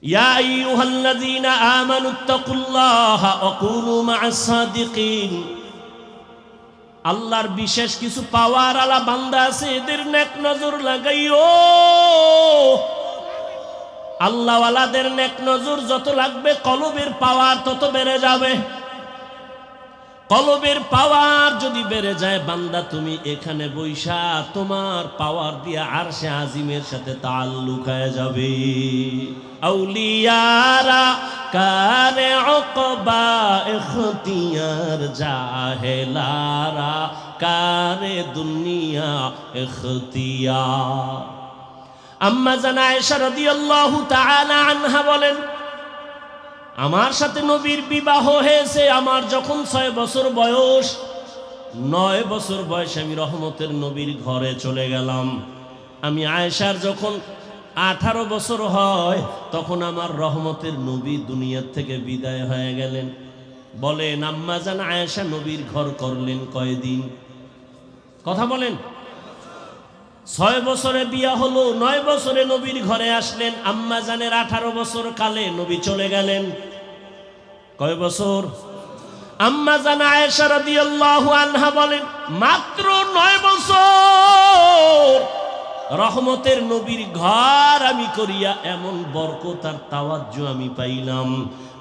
ইয়া আইয়ুহাল্লাযীনা আমানুত্তাকুল্লাহা ওয়া কুনু মা'আস সাদিকিন। আল্লাহর বিশেষ কিছু পাওয়ার আলা বান্দা আছে, এদের নেক নজর লাগাইও। আল্লাহওয়ালাদের নেক নজর যত লাগবে কলবের পাওয়ার তত বেড়ে যাবে। কলবের পাওয়ার যদি বেড়ে যায় বান্দা, তুমি এখানে বৈশা তোমার পাওয়ার দিয়া আরশে আজিমের সাথে তাআল্লুক হয়ে যাবে। আউলিয়ারা কারে উকবা ইখতিয়ার, জাহেলারা কারে দুনিয়া ইখতিয়ার। আম্মা জান আয়েশা রাদিয়াল্লাহু তাআলা আনহা বলেন, আমার সাথে নবীর বিবাহ হয়েছে আমার যখন 6 বছর বয়স। 9 বছর বয়সে আমি রহমতের নবীর ঘরে চলে গেলাম। আমি আয়েশার যখন 18 বছর হয় তখন আমার রহমতের নবী দুনিয়া থেকে বিদায় হয়ে গেলেন। বলেন আম্মা জান আয়েশা নবীর ঘর করলেন কয়দিন? কথা বলেন। 6 বছরে বিয়া হলো, 9 বছরে নবীর ঘরে আসলেন। আম্মা জানের 18 বছর কালে নবী চলে গেলেন। কয় বছর? আম্মা জান আয়েশা রাদিয়াল্লাহু আনহা বলেন, মাত্র 9 বছর রহমতের নবীর ঘর আমি করিয়া এমন বরকত আর তাওয়াজ্জু আমি পাইলাম,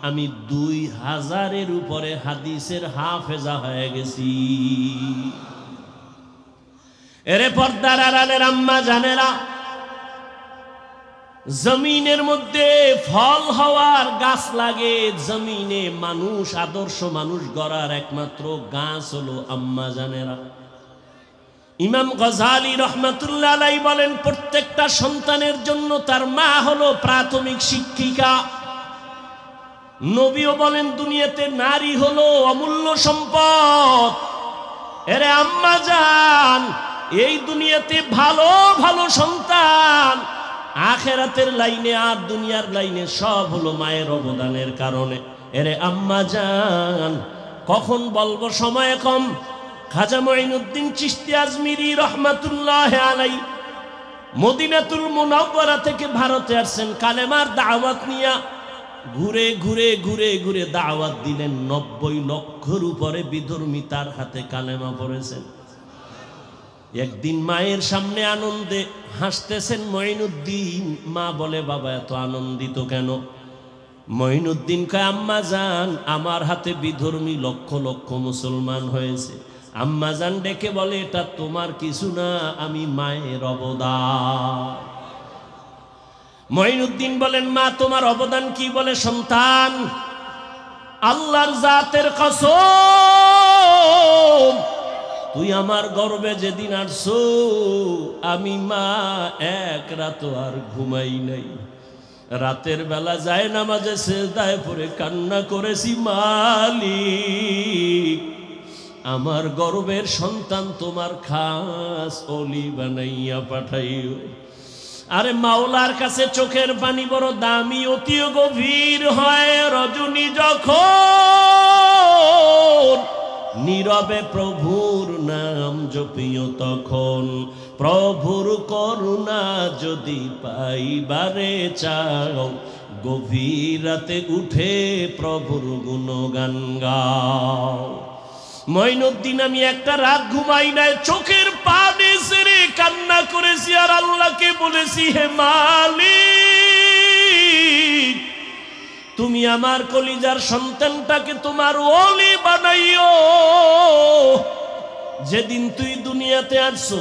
আমি 2000-এর উপরে হাদিসের হাফেজা হয়ে গেছি। এরে পর্দার আড়ালের আম্মা জানেরা, জমিনের মধ্যে ফল হওয়ার গাছ লাগে, জমিনে মানুষ আদর্শ মানুষ গড়ার একমাত্র গাছ হলো আম্মা জানেরা। ইমাম গজালি রহমাতুল্লাহ আলাইহি বলেন, প্রত্যেকটা সন্তানের জন্য তার মা হলো প্রাথমিক শিক্ষিকা। নবীও বলেন, দুনিয়াতে নারী হলো অমূল্য সম্পদ। এরে আম্মা জান, এই দুনিয়াতে ভালো ভালো সন্তান আখেরাতের লাইনে আর দুনিয়ার লাইনে সব হলো মায়ের অবদানের কারণে। এরে আম্মা জান, কখন বলবো, সময় কম। খাজা মঈনুদ্দিন চিশতি আজমিরি রহমাতুল্লাহ আলাইহি মদিনাতুল মুনাওয়ারা থেকে ভারতে আসছেন কালেমার দাওয়াত নিয়া। ঘুরে ঘুরে ঘুরে ঘুরে দাওয়াত দিলেন। 90 লক্ষর উপরে বিধর্মী তার হাতে কালেমা পড়েছেন। একদিন মায়ের সামনে আনন্দে হাসতেছেন মঈনুদ্দিন। মা বলে, বাবা এত আনন্দিত কেন? মঈনুদ্দিন কয়, আম্মা জান, আমার হাতে বিধর্মী লক্ষ লক্ষ মুসলমান হয়েছে। আম্মা জান ডেকে বলে, এটা তোমার কিছু না, আমি মায়ের অবদান। মঈনুদ্দিন বলেন, মা তোমার অবদান কি? বলে, সন্তান, আল্লাহর জাতের কসম, তুই আমার গর্বে যেদিন আসছো আমি মা এক রাত আর ঘুমাই নাই। রাতের বেলা যায় নামাজে সিজদায় পড়ে কান্না করেছি, মালিক আমার গর্বের সন্তান তোমার খাস ওলি বানাইয়া পাঠাইও। আরে মাওলার কাছে চোখের পানি বড় দামি, অতি গভীর হয়। রজনী যখন নীরবে প্রভুর নাম জপিও তখন, প্রভুর করুণা যদি পাইবারে চাও, গভীর রাতে উঠে প্রভুর গুণগান গাও। মঈনুদ্দিন, আমি একটা রাত ঘুমাই নাই, চোখের পানি ছেড়ে কান্না করেছি আর আল্লাহকে বলেছি, হে মালিক তুমি আমার কলিজার সন্তানটাকে তোমার ওলি বানাইও। যেদিন তুই দুনিয়াতে আসছো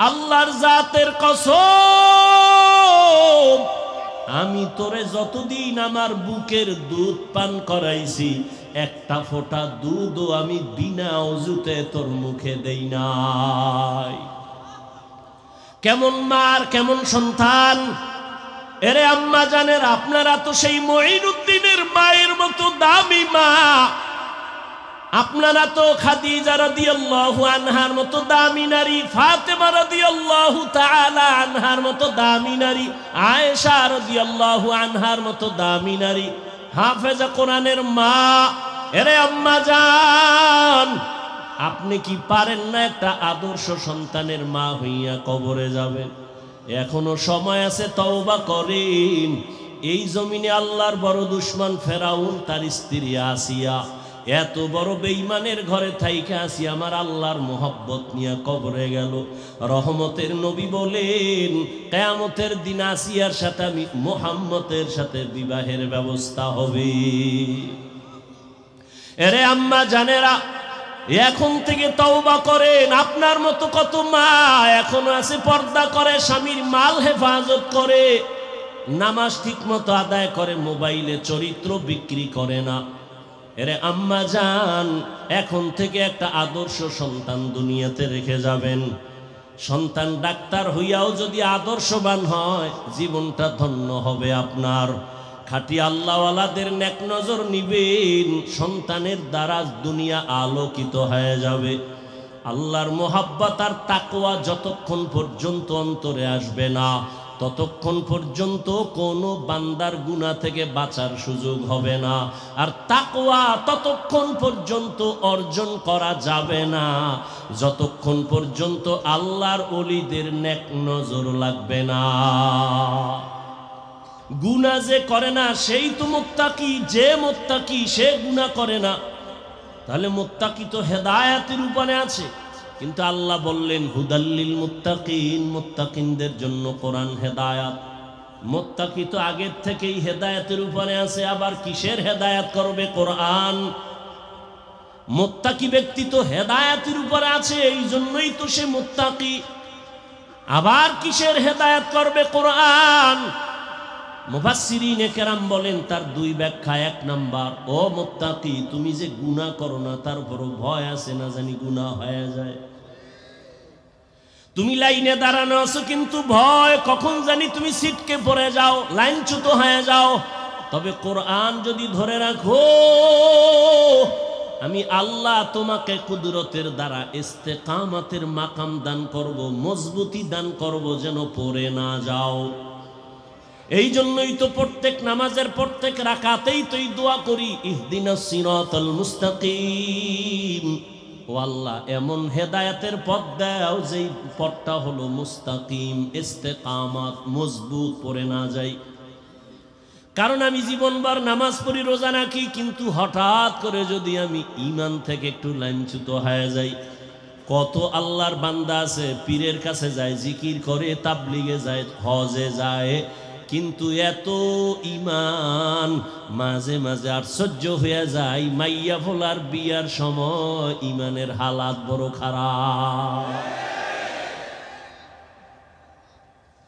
আল্লাহর জাতের কসম, আমি তোরে যতদিন আমার বুকের দুধ পান করাইছি একটা ফোঁটা দুধও আমি বিনা ওযুতে তোর মুখে দেই নাই। কেমন মার কেমন সন্তান। এরে আম্মা জানের, আপনারা তো সেই মঈনুদ্দিনের মায়ের মতো দামি মা, আপনারা তো খাদিজা রাদিয়াল্লাহু আনহার মতো দামি নারী, ফাতেমা রাদিয়াল্লাহু তাআলা আনহার মতো দামি নারী, আয়েশা রাদিয়াল্লাহু আনহার মতো দামি নারী, হাফেজা কোরআনের মা। এরে আম্মা জান, আপনি কি পারেন না একটা আদর্শ সন্তানের মা হইয়া কবরে যাবেন? এখনো সময় আছে, তওবা করেন। এই জমিনে আল্লাহর বড় দুশমন ফেরাউন, তার স্ত্রী আসিয়া এত বড় বেঈমানের ঘরে থাইকা আসিয়া আমার আল্লাহর মোহব্বত নিয়ে কবরে গেল। রহমতের নবী বলেন কিয়ামতের দিন আসিয়ার সাথে আমি মুহাম্মদের সাথে বিবাহের ব্যবস্থা হবে। এরে আম্মা জানেরা, এখন থেকে তওবা করেন। আপনার মতো কত মা এখনো আছে পর্দা করে, স্বামীর মাল হেফাজত করে, নামাজ ঠিক মতো আদায় করে, মোবাইলে চরিত্র বিক্রি করে না। এরে আম্মা জান, এখন থেকে একটা আদর্শ সন্তান দুনিয়াতে রেখে যাবেন। সন্তান ডাক্তার হইয়াও যদি আদর্শবান হয়, জীবনটা ধন্য হবে আপনার। খাঁটি আল্লাহওয়ালাদের নেক নজর নিবেন, সন্তানের দ্বারা দুনিয়া আলোকিত হয়ে যাবে। আল্লাহর মোহাব্বত আর তাকওয়া যতক্ষণ পর্যন্ত অন্তরে আসবে না, ততক্ষণ পর্যন্ত কোনো বান্দার গুনাহ থেকে বাঁচার সুযোগ হবে না। আর তাকওয়া ততক্ষণ পর্যন্ত অর্জন করা যাবে না যতক্ষণ পর্যন্ত আল্লাহর ওলিদের নেক নজর লাগবে না। গুনাহ যে করে না সেই তো মুত্তাকি, যে মুত্তাকি সে গুনাহ করে না, তাহলে মুত্তাকি তো হেদায়েতের উপরে আছে। কিন্তু আল্লাহ বললেন হুদাল্লিল মুত্তাকিন, মুত্তাকিনদের জন্য কোরআন হেদায়াত। মুত্তাকি তো আগের থেকেই হেদায়েতের উপরে আছে, আবার কিসের হেদায়েত করবে? কোরআন। মুত্তাকি ব্যক্তি তো হেদায়েতের উপরে আছে, এই জন্যই তো সে মুত্তাকি। আবার কিসের হেদায়েত করবে? কোরআন। মুফাসসিরিনে কেরাম বলেন তার দুই ব্যাখ্যা। এক নাম্বার, ও মুত্তাকি, তুমি যে গুনাহ করো না তারপরও ভয় আছে না জানি গুনাহ হয়ে যায়। তুমি লাইনে দাঁড়ানো আছো কিন্তু ভয় কখন জানি তুমি ছিটকে পড়ে যাও, লাইনচ্যুত হয়ে যাও। তবে কোরআন যদি ধরে রাখো, আমি আল্লাহ তোমাকে কুদরতের দ্বারা ইস্তেকামাতের মাকাম দান করব, মজবুতি দান করব, যেন পড়ে না যাও। এই জন্যই তো প্রত্যেক নামাজের প্রত্যেক রাকাতেই তো এই দোয়া করি, ইহদিনাস সিরাতাল মুস্তাকিম। ও আল্লাহ, এমন হেদায়েতের পথ দাও যেই পথটা হলো মুস্তাকিম, ইস্তেকামাত, মজবুত, পড়ে না যাই। কারণ আমি জীবনভর নামাজ পড়ি, রোজা রাখি, কিন্তু হঠাৎ করে যদি আমি ঈমান থেকে একটু লাইনচ্যুত হয়ে যাই। কত আল্লাহর বান্দা আছে পীরের কাছে যায়, জিকির করে, তাবলিগে যায়, হজে যায়, কিন্তু এত ঈমান মাঝে মাঝে আশ্চর্য হয়ে যায়। মাইয়া ফোলার বিয়ার সময় ঈমানের হালাত বড় খারাপ।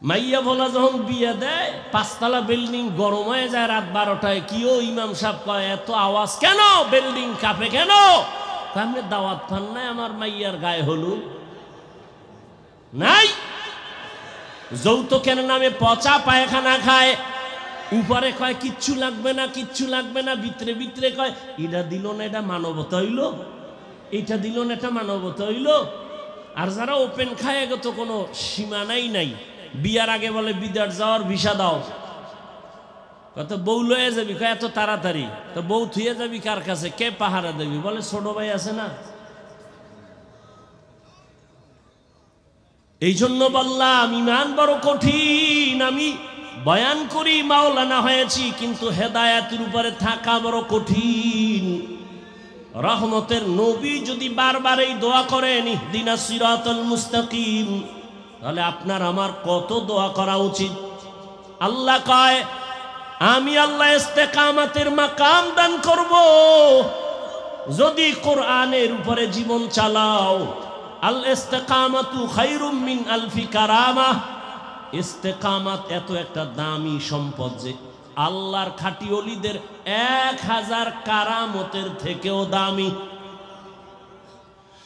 মাইয়া ফোলা যখন বিয়ে দেয়, 5 তলা বিল্ডিং গরম হয়ে যায় রাত 12টায়। কিও ইমাম সাহেব কয় এত আওয়াজ কেন, বিল্ডিং কাঁপে কেন? আপনি দাওয়াত পান নাই আমার মাইয়ার গায়ে হলুদ নাই? যৌতুকের নামে পচা পায়খানা খায়, উপরে কয় কিচ্ছু লাগবে না, কিচ্ছু লাগবে না, ভিতরে ভিতরে কয় এটা দিল না এটা মানবতা হইল, এটা দিল না এটা মানবতা হইল। আর যারা ওপেন খায় এগো তো কোনো সীমানাই নাই। বিয়ার আগে বলে বিদেশ যাওয়ার ভিসা দাও, কত বউ লয়ে যাবি, কয় এত তাড়াতাড়ি? তো বউ থুয়ে যাবি কার কাছে? কে পাহারা দেবি? বলে ছোট ভাই আছে না। এই জন্য বললাম ঈমান বড় কঠিন। আমি বয়ান করি মাওলানা হয়েছি, কিন্তু হেদায়েতের উপরে থাকা বড় কঠিন। রহমতের নবী যদি বারবার এই দোয়া করেন ইহদিনাস সিরাতাল মুস্তাকিম, তাহলে আপনার আমার কত দোয়া করা উচিত। আল্লাহ কয় আমি আল্লাহ ইস্তেকামাতের মাকাম দান করব যদি কোরআনের উপরে জীবন চালাও। আল ইস্তেকামাতু খায়রুম মিন আলফি কারামাহ। ইস্তেকামাত এত একটা দামি সম্পদ যে আল্লাহর খাঁটি ওলিদের 1000 কারামতের থেকেও দামি।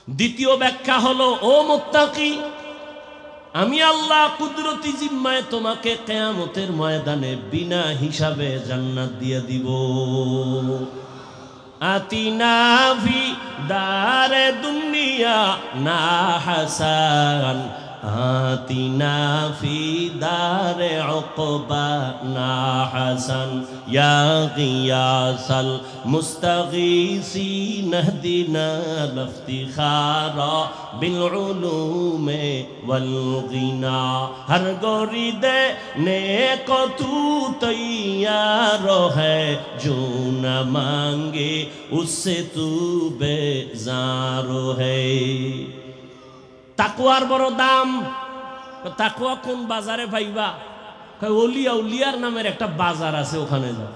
দ্বিতীয় ব্যাখ্যা হলো, ও মুত্তাকি, আমি আল্লাহ কুদরতি জিম্মায় তোমাকে কিয়ামতের ময়দানে বিনা হিসাবে জান্নাত দিয়ে দিব। আতিনা ফি দারে দুনিয়া না হাসান آتنا في دار عقبانا حسن يا غياث المستغيثين اهدنا الافتخار بالعلوم والغنى ہر گوری دینے کو تو تیار ہے جو نہ مانگے اس سے تو بیزار ہے তাকওয়ার বড় দাম তাকওয়া কোন বাজারে পাইবা ওলিয়া উলিয়ার নামের একটা বাজার আছে ওখানে যাও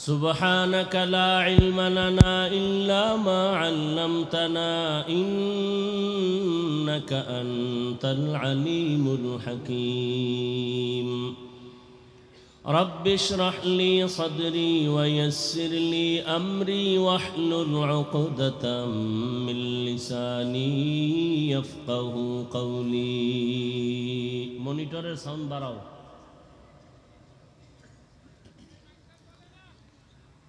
সুবহানাকা লা ইলমা লানা ইল্লা মা আল্লামতানা ইন্নাকা আনতাল আলিমুল হাকীম رب اشرح لي صدري ويسر لي أمري واحلل عقدة من لساني يفقه قولي মনিটরের সাউন্ড বাড়াও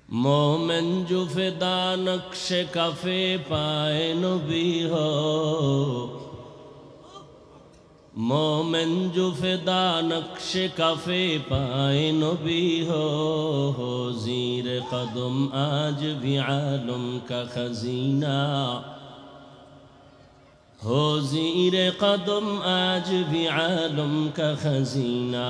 मोमेन जो फिदा नक्श कफे पाए नबी हो मोमेन जो फिदा नक्श कफे पाए नबी हो ज़ीर कदम आज भी आलम का खजीना हो ज़ीर कदम आज भी आलम का खजीना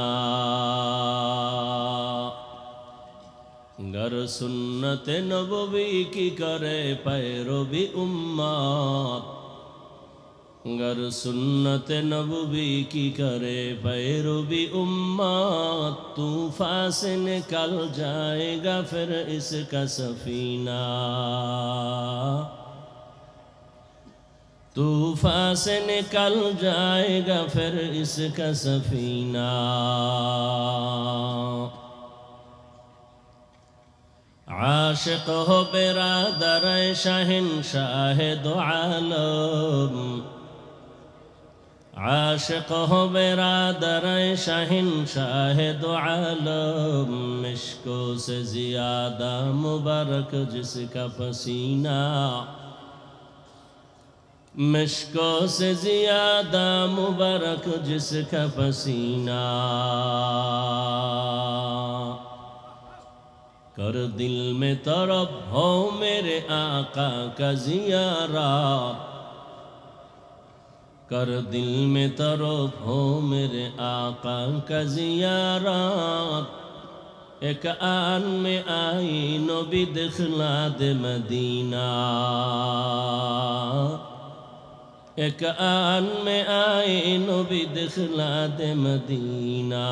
गर सुन्नत नबवी की करे पैरवी उम्मत गर सुन्नत नबवी की करे पैरवी उम्मत तूफान से निकल जाएगा फिर इसका सफीना तूफान से निकल जाएगा फिर इसका सफीना आशिक हो बिरादर शहंशाह दो आलम आशिक हो बिरादर शहंशाह दो आलम इश्को से ज़्यादा मुबारक जिसका पसीना मिश्को से ज़्यादा मुबारक जिसका पसीना कर दिल में तरफ हो मेरे आका का ज़ियारत कर दिल में तरफ हो मेरे आका का ज़ियारत एक आन में आई नबी दिखला दे मदीना एक आन में आई नबी दिखला दे मदीना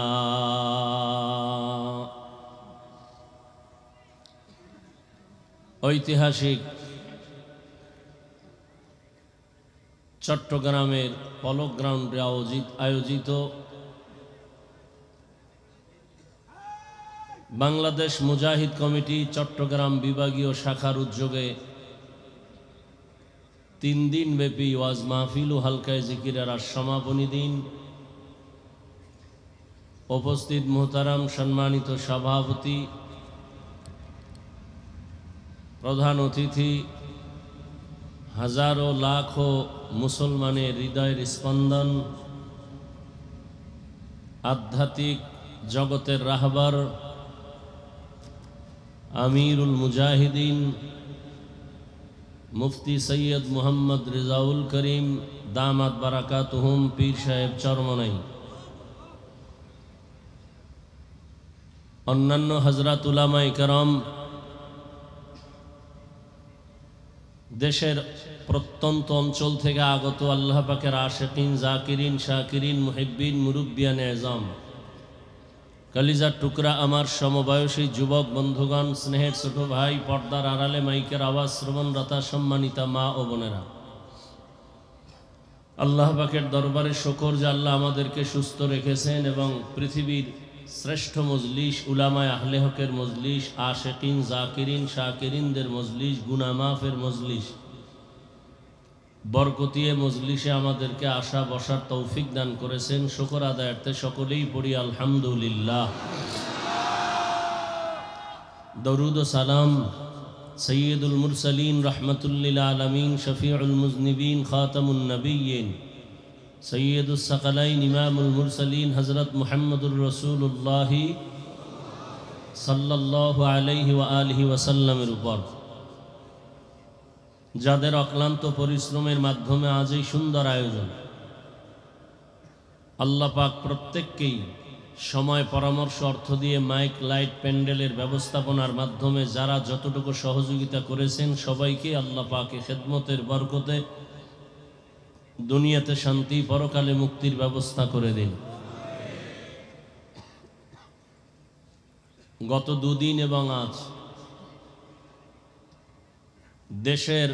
ঐতিহাসিক চট্টগ্রামের পলক গ্রাউন্ডে আয়োজিত বাংলাদেশ মুজাহিদ কমিটি চট্টগ্রাম বিভাগীয় শাখার উদ্যোগে 3 দিন ব্যাপী ওয়াজ মাহফিল ও হালকায়ে জিকিরের সমাপনী দিন উপস্থিত মুহতারাম সম্মানিত সভাপতি প্রধান অতিথি হাজারো লাখো মুসলমানের হৃদয়ের স্পন্দন আধ্যাত্মিক জগতের রাহবার আমিরুল মুজাহিদিন মুফতি সৈয়দ মুহাম্মদ রেজাউল করিম দামাত বারাকাতুহুম পীর সাহেব চরমনাই অন্যান্য হযরত উলামায়ে কেরাম দেশের প্রত্যন্ত অঞ্চল থেকে আগত আল্লাহ পাকের আশিকিন জাকিরিন শাকিরিন মুহিব্বিন মুরব্বিয়ান এজাম কলিজার টুকরা আমার সমবয়সী যুবক বন্ধুগণ স্নেহের ছোট ভাই পর্দার আড়ালে মাইকের আওয়াজ শ্রবণরতা সম্মানিতা মা ও বোনেরা আল্লাহ পাকের দরবারে শুকর যে আল্লাহ আমাদেরকে সুস্থ রেখেছেন এবং পৃথিবীর শ্রেষ্ঠ মজলিস উলামায়ে আহলে হকের মজলিস আশিকিন জাকিরিন শাকিরিনদের মজলিস গুনাহ মাফের মজলিস বরকতিয়ে মজলিসে আমাদেরকে আসা বসার তৌফিক দান করেছেন শুকর আদায়ার্থে সকলেই পড়ি আলহামদুলিল্লাহ দরুদ ও সালাম সৈয়দুল মুরসালিন রহমতুল লিল আলামিন শফিউল মুজনিবিন খাতামুন নবিয়্যিন সৈয়দুস সাকালাইন ইমামুল মুরসালিন হযরত মুহাম্মদুর রাসূলুল্লাহ সাল্লাল্লাহু আলাইহি ওয়া আলিহি ওয়াসাল্লামের উপর, যাদের অক্লান্ত পরিশ্রমের মাধ্যমে আজ এই সুন্দর আয়োজন, আল্লাহ পাক প্রত্যেককেই সময়, পরামর্শ, অর্থ দিয়ে মাইক, লাইট, প্যান্ডেলের ব্যবস্থাপনার মাধ্যমে যারা যতটুকু সহযোগিতা করেছেন সবাইকে আল্লাহ পাকে খেদমতের বরকতে দুনিয়াতে শান্তি, পরকালে মুক্তির ব্যবস্থা করে দিন। গত দুদিন এবং আজ দেশের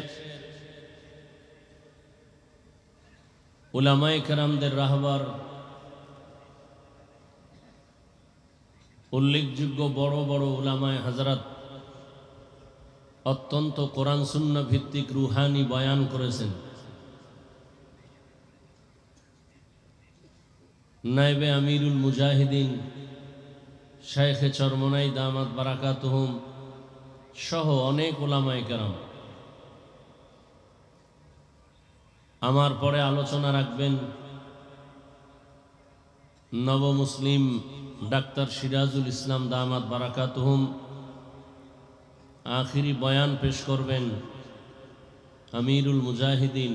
উলামায়ে কেরামদের রাহবার, উল্লেখযোগ্য বড় বড় উলামায়ে হযরত অত্যন্ত কোরআন সুন্নাহ ভিত্তিক রুহানি বয়ান করেছেন। নায়েবে আমিরুল মুজাহিদিন শাইখে চরমনাই দামাত বারাকাতুহুম সহ অনেক উলামায়ে কেরাম আমার পরে আলোচনা রাখবেন নব মুসলিম ডাক্তার সিরাজুল ইসলাম দামাত বারাকাতুহুম। আখিরি বয়ান পেশ করবেন আমিরুল মুজাহিদিন।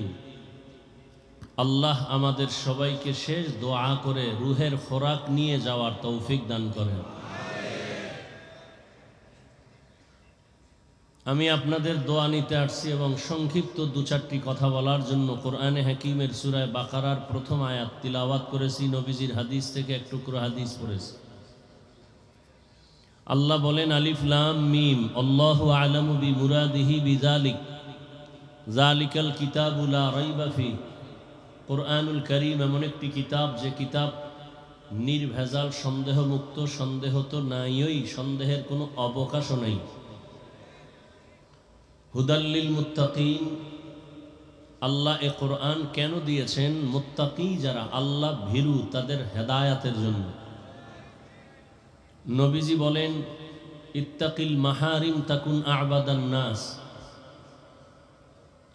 আল্লাহ আমাদের সবাইকে শেষ দোয়া করে রুহের খোরাক নিয়ে যাওয়ার তৌফিক দান করেন। আমি আপনাদের দোয়া নিতে আসছি এবং সংক্ষিপ্ত দু চারটি কথা বলার জন্য কোরআনে হাকিমের সূরা বাকারার প্রথম আয়াত তিলাওয়াত করেছি, নবীজির হাদিস থেকে এক টুকরো হাদিস পড়েছি। আল্লাহ বলেন, আলিফ লাম মিম, আল্লাহু আ'লামু বিমুরাদিহি বিযালিক, যালিকাল কিতাবু লা রাইবা ফি। কোরআনুল কারীম এমন একটি কিতাব যে কিতাব নির্ভেজাল, সন্দেহমুক্ত। সন্দেহ তো নাইই, সন্দেহের কোনো অবকাশও নেই। হুদাল্লিল মুত্তাকিন, আল্লাহ এ কোরআন কেন দিয়েছেন? মুত্তাকি যারা, আল্লাহ ভীরু, তাদের হেদায়াতের জন্য। নবীজি বলেন, ইত্তাকিল মাহারিম তাকুন আ'বাদান নাস।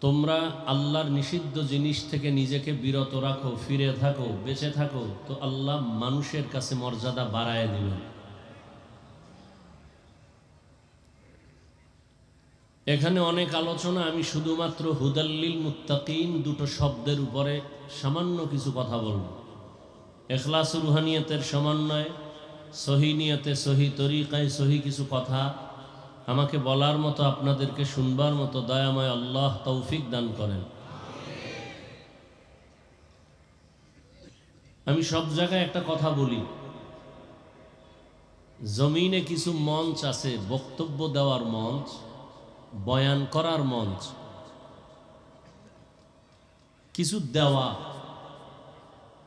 তোমরা আল্লাহর নিষিদ্ধ জিনিস থেকে নিজেকে বিরত রাখো, ফিরে থাকো, বেঁচে থাকো, তো আল্লাহ মানুষের কাছে মর্যাদা বাড়ায় দিবেন। এখানে অনেক আলোচনা, আমি শুধুমাত্র হুদাল্লিল মুত্তাকিন দুটো শব্দের উপরে সামান্য কিছু কথা বলব। ইখলাস রুহানিয়তের সমন্বয়ে, সহি নিয়তে, সহি তরিকায় সহি কিছু কথা আমাকে বলার মতো, আপনাদেরকে শুনবার মতো দয়াময় আল্লাহ তৌফিক দান করেন। আমি সব জায়গায় একটা কথা বলি, জমিনে কিছু মঞ্চ আছে, বক্তব্য দেওয়ার মঞ্চ, বয়ান করার মঞ্চ, কিছু দেওয়া,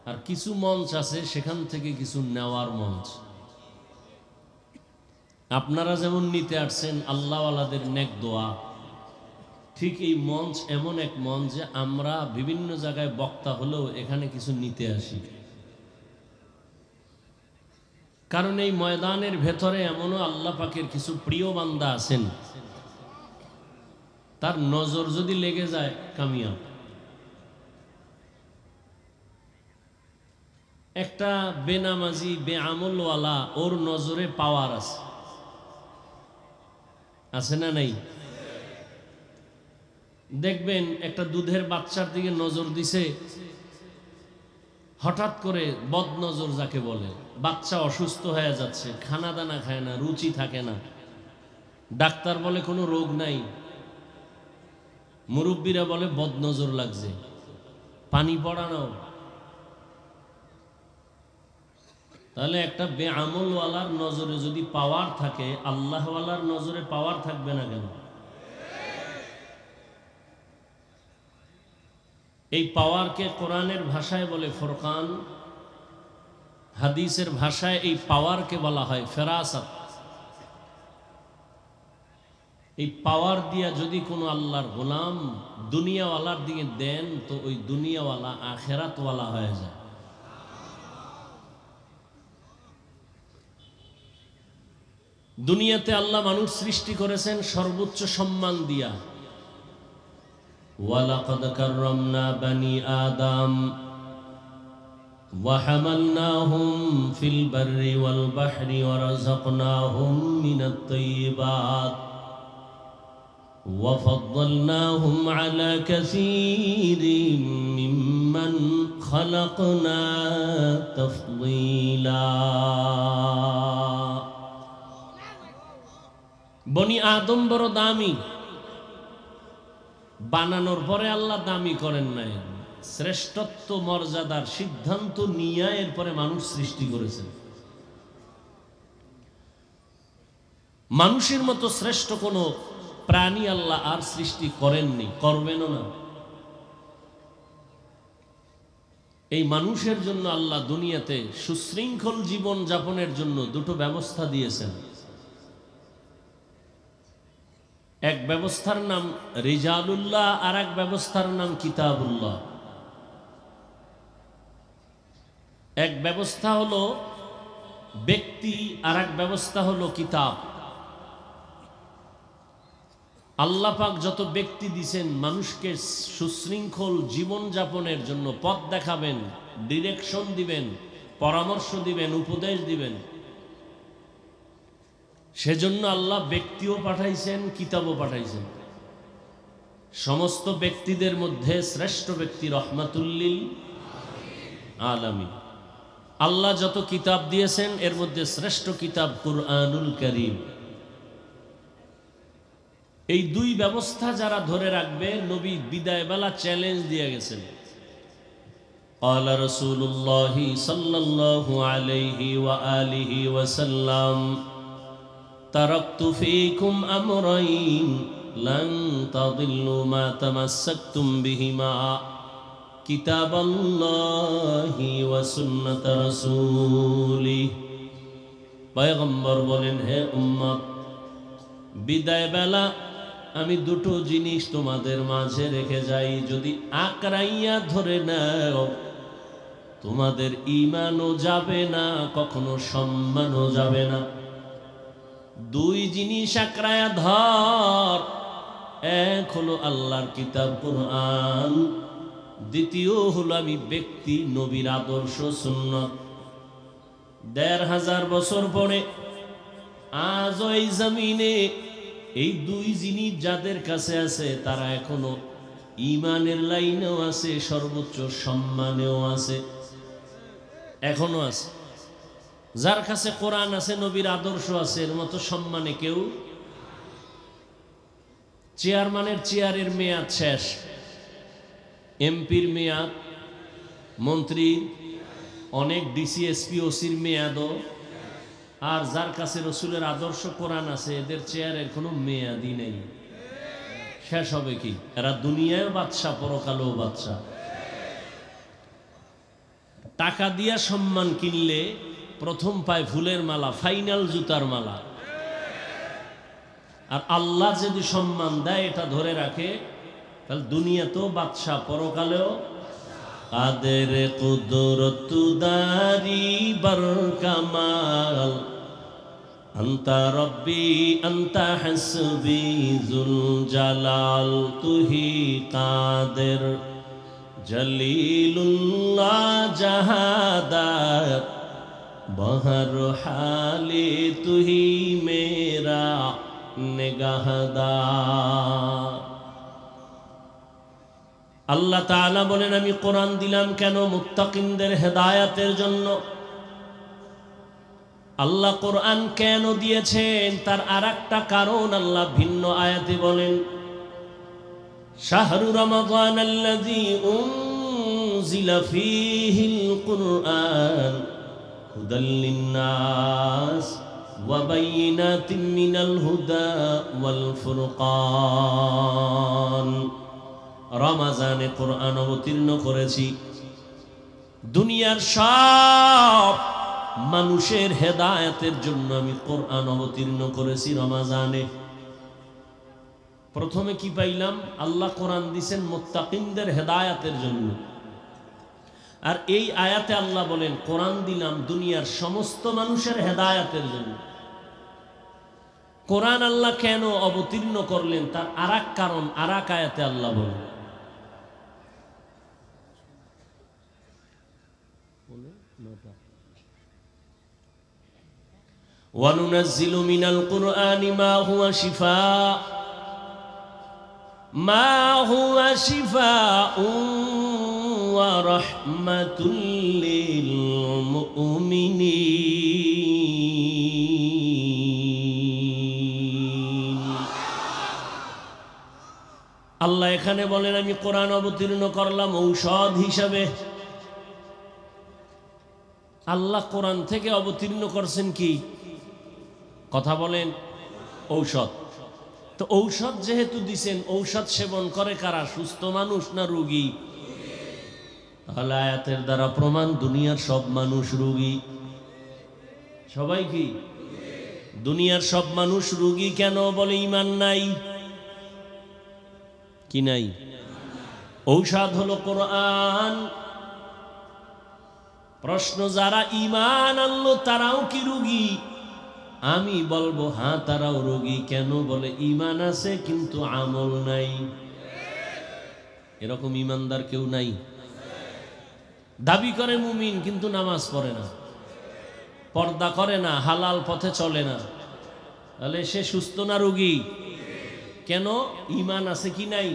আর কিছু মঞ্চ আছে সেখান থেকে কিছু নেওয়ার মঞ্চ। আপনারা যেমন নিতে আসছেন আল্লাহওয়ালাদের নেক দোয়া, ঠিক এই মঞ্চ এমন এক মঞ্চ যে আমরা বিভিন্ন জায়গায় বক্তা হলেও এখানে কিছু নিতে আসি। কারণ এই ময়দানের ভেতরে এমনও আল্লাহ পাকের কিছু প্রিয় বান্দা আছেন, তার নজর যদি লেগে যায় কামিয়াব। একটা বেনামাজি, বেআমলওয়ালা, ওর নজরে পাওয়ার আছে, আছে না নাই? দেখবেন একটা দুধের বাচ্চার দিকে নজর দিছে, হঠাৎ করে বদ নজর যাকে বলে, বাচ্চা অসুস্থ হয়ে যাচ্ছে, খানা দানা খায় না, রুচি থাকে না, ডাক্তার বলে কোনো রোগ নাই, মুরব্বীরা বলে বদ নজর লাগছে, পানি পড়ানো। তাহলে একটা বেআমলওয়ালার নজরে যদি পাওয়ার থাকে, আল্লাহওয়ালার নজরে পাওয়ার থাকবে না কেন? এই পাওয়ারকে কোরআনের ভাষায় বলে ফুরকান, হাদিসের ভাষায় এই পাওয়ারকে বলা হয় ফেরাসাত। এই পাওয়ার দিয়া যদি কোনো আল্লাহর গোলাম দুনিয়াওয়ালার দিকে দেন, তো ওই দুনিয়াওয়ালা আখেরাতওয়ালা হয়ে যায়। দুনিয়াতে আল্লাহ মানুষ সৃষ্টি করেছেন সর্বোচ্চ সম্মান দিয়া, ওয়ালাকাদ কাররামনা বানি আদম, وحملناهم في البر والبحر ورزقناهم من الطيبات وفضلناهم على كثير ممن خلقنا تفضيلا বনি আদম বড় দামি, বানানোর পরে আল্লাহ দামি করেন নাই, শ্রেষ্ঠত্ব মর্যাদার সিদ্ধান্ত নিয়ে এরপরে মানুষ সৃষ্টি করেছেন। মানুষের মতো শ্রেষ্ঠ কোনো প্রাণী আল্লাহ আর সৃষ্টি করেননি, করবেনও না। এই মানুষের জন্য আল্লাহ দুনিয়াতে সুশৃঙ্খল জীবন যাপনের জন্য দুটো ব্যবস্থা দিয়েছেন। এক ব্যবস্থার নাম রিজালুল্লাহ, আর এক ব্যবস্থার নাম কিতাবুল্লাহ। এক ব্যবস্থা হলো ব্যক্তি, আর এক ব্যবস্থা হলো কিতাব। আল্লাহ পাক যত ব্যক্তি দিছেন মানুষকে সুশৃঙ্খল জীবন যাপনের জন্য পথ দেখাবেন, ডিরেকশন দিবেন, পরামর্শ দিবেন, উপদেশ দিবেন, সেজন্য আল্লাহ ব্যক্তিও পাঠাইছেন, কিতাবও পাঠাইছেন। সমস্ত ব্যক্তিদের মধ্যে শ্রেষ্ঠ ব্যক্তি রহমাতুল্লিল আলামিন। আল্লাহ যত কিতাব দিয়েছেন এর মধ্যে শ্রেষ্ঠ কিতাব কুরআনুল কারীম। এই দুই ব্যবস্থা যারা ধরে রাখবে, নবী বিদায়বেলা চ্যালেঞ্জ দিয়ে গেছেন। قال رسول الله صلى الله عليه وآله وسلم تركت فيكم أمرين لن تضلوا ما تمسكتم بهما كتاب الله وسنة رسوله। পয়গম্বর বলেন, হে উম্মত, বিদায় বেলা আমি দুটো জিনিস তোমাদের মাঝে রেখে যাই, যদি আকড়াইয়া ধরে নাও তোমাদের ঈমানও যাবে না, কখনো সম্মানও যাবে না। দুই জিনিস আকড়ায়া ধর, এক হলো আল্লাহর কিতাব কুরআন, দ্বিতীয় হলো আমি ব্যক্তি নবীর আদর্শ সুন্নাত। ১৫০০ বছর পরে আজ এই জমিনে এই দুই জিনিস যাদের কাছে আছে তারা এখনো ঈমানের লাইনেও আছে, সর্বোচ্চ সম্মানেও আছে, এখনো আছে। যার কাছে কোরআন আছে, নবীর আদর্শ আছে, এর মতো সম্মানে কেউ। চেয়ারম্যানের চেয়ারের মেয়াদ শেষ, এমপির মেয়াদ, মন্ত্রীর, অনেক ডিসি এসপি ওসির মেয়াদও। আর যার কাছে রসুলের আদর্শ কোরআন আছে, এদের চেয়ারের কোনো মেয়াদই নেই, শেষ হবে কি? এরা দুনিয়ায় বাদশা, পরকালেও বাদশা। টাকা দিয়া সম্মান কিনলে প্রথম পায় ফুলের মালা, ফাইনাল জুতার মালা। আর আল্লাহ যদি সম্মান দেয়, এটা ধরে রাখে, তাহলে দুনিয়াতেও বাদশা, পরকালেও। কাদের কুদরত দারি বার কামাল আন্তা রব্বি আন্তা হাসবি যুল জালাল তুহি কাদের জলিলুল্লাহ জাহাদাত বহর হালে তুহি মেরা নিগাহদার। আল্লাহ তাআলা বলেন, আমি কোরআন দিলাম কেন? মুত্তাকিনদের হেদায়াতের জন্য। আল্লাহ কোরআন কেন দিয়েছেন তার আরেকটা কারণ আল্লাহ ভিন্ন আয়াতে বলেন, শাহরু রমাদানাল্লাযী উনজিলা ফীহিল কুরআন হুদাল লিন্নাস ওয়া বাইয়িনাতিন মিনাল হুদা ওয়াল ফুরকান। রমাজানে কোরআন অবতীর্ণ করেছি দুনিয়ার সব মানুষের হেদায়েতের জন্য। আমি কোরআন অবতীর্ণ করেছি রমাজানে। প্রথমে কি পাইলাম? আল্লাহ কোরআন দিয়েছেন মুত্তাকিনদের হেদায়েতের জন্য। আর এই আয়াতে আল্লাহ বলেন, কোরআন দিলাম দুনিয়ার সমস্ত মানুষের হেদায়েতের জন্য। কোরআন আল্লাহ কেন অবতীর্ণ করলেন তার আরেক কারণ আরেক আয়াতে আল্লাহ বলেন। وَنُنَزِّلُ مِنَ الْقُرْآنِ مَا هُوَ شِفَاءٌ وَرَحْمَةٌ لِّلْمُؤْمِنِينَ আল্লাহ এখানে বলেন আমি কোরআন অবতীর্ণ করলাম ঔষধ হিসাবে। আল্লাহ কোরআন থেকে অবতীর্ণ করছেন কি? কথা বলেন, ঔষধ। তো ঔষধ যেহেতু দিছেন, ঔষধ সেবন করে কারা? সুস্থ মানুষ না রোগী? তাহলে আয়াতের দ্বারা প্রমাণ দুনিয়ার সব মানুষ রোগী। সবাই কি? দুনিয়ার সব মানুষ রোগী কেন? বলে ঈমান নাই। কি নাই? ঔষধ হলো কোরআন। প্রশ্ন, যারা ঈমান আনলো তারাও কি রোগী? আমি বলবো হ্যাঁ, তারাও রোগী। কেন? বলে ঈমান আছে কিন্তু আমল নাই। এরকম ঈমানদার কেউ নাই? দাবি করে মুমিন কিন্তু নামাজ পড়ে না, পর্দা করে না, হালাল পথে চলে না। তাহলে সে সুস্থ না রোগী? কেন? ঈমান আছে কি নাই?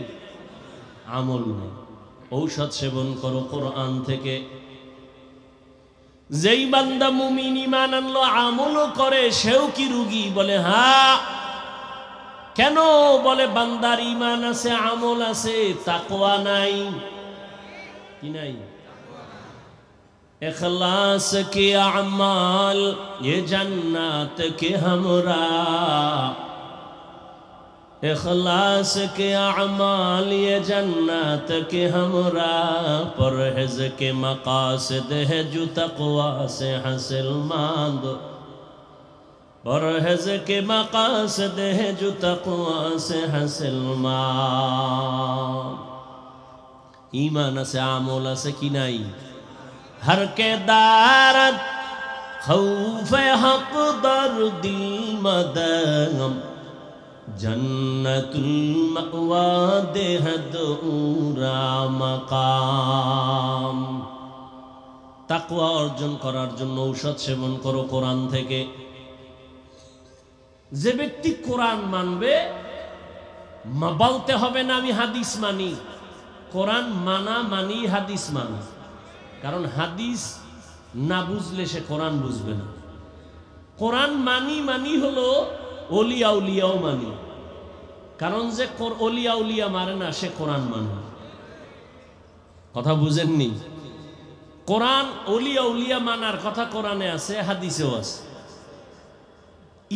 আমল নাই। ঔষধ সেবন করো কোরআন থেকে। যেই বান্দা মুমিন ঈমান আনলো আমলও করে, সেও কি রোগী? বলে হ্যাঁ। কেন? বলে বান্দার ঈমান আছে, আমল আছে, তাকওয়া নাই। কি নাই? इखलास के अमाल ये जन्नत के हमरा, इखलास के अमाल ये जन्नत के हमरा, परहेज के मकासद है जो तक़वा से हासिल मांद, परहेज के मकासद है जो तक़वा से हासिल मांद। ईमान से आमल से की नहीं। हर के दारत खौफ हक दर दिल मदम, जन्नतुल मअवा देहद उरा मकाम। তাকওয়া অর্জন করার জন্য ঔষধ সেবন করো কোরআন থেকে। যে ব্যক্তি কোরআন মানবে, বলতে হবে না আমি হাদিস মানি। কোরআন মানা মানি হাদিস মানা। কারণ হাদিস না বুঝলে সে কোরআন বুঝবে না। কোরআন মানি হলো ওলিয়া উলিয়াও মানি। কারণ যে ওলিয়া উলিয়া মারে না, সে কোরআন মানে। কথা বুঝেননি? কোরআন ওলিয়া উলিয়া মানার কথা কোরআনে আছে, হাদিসেও আছে।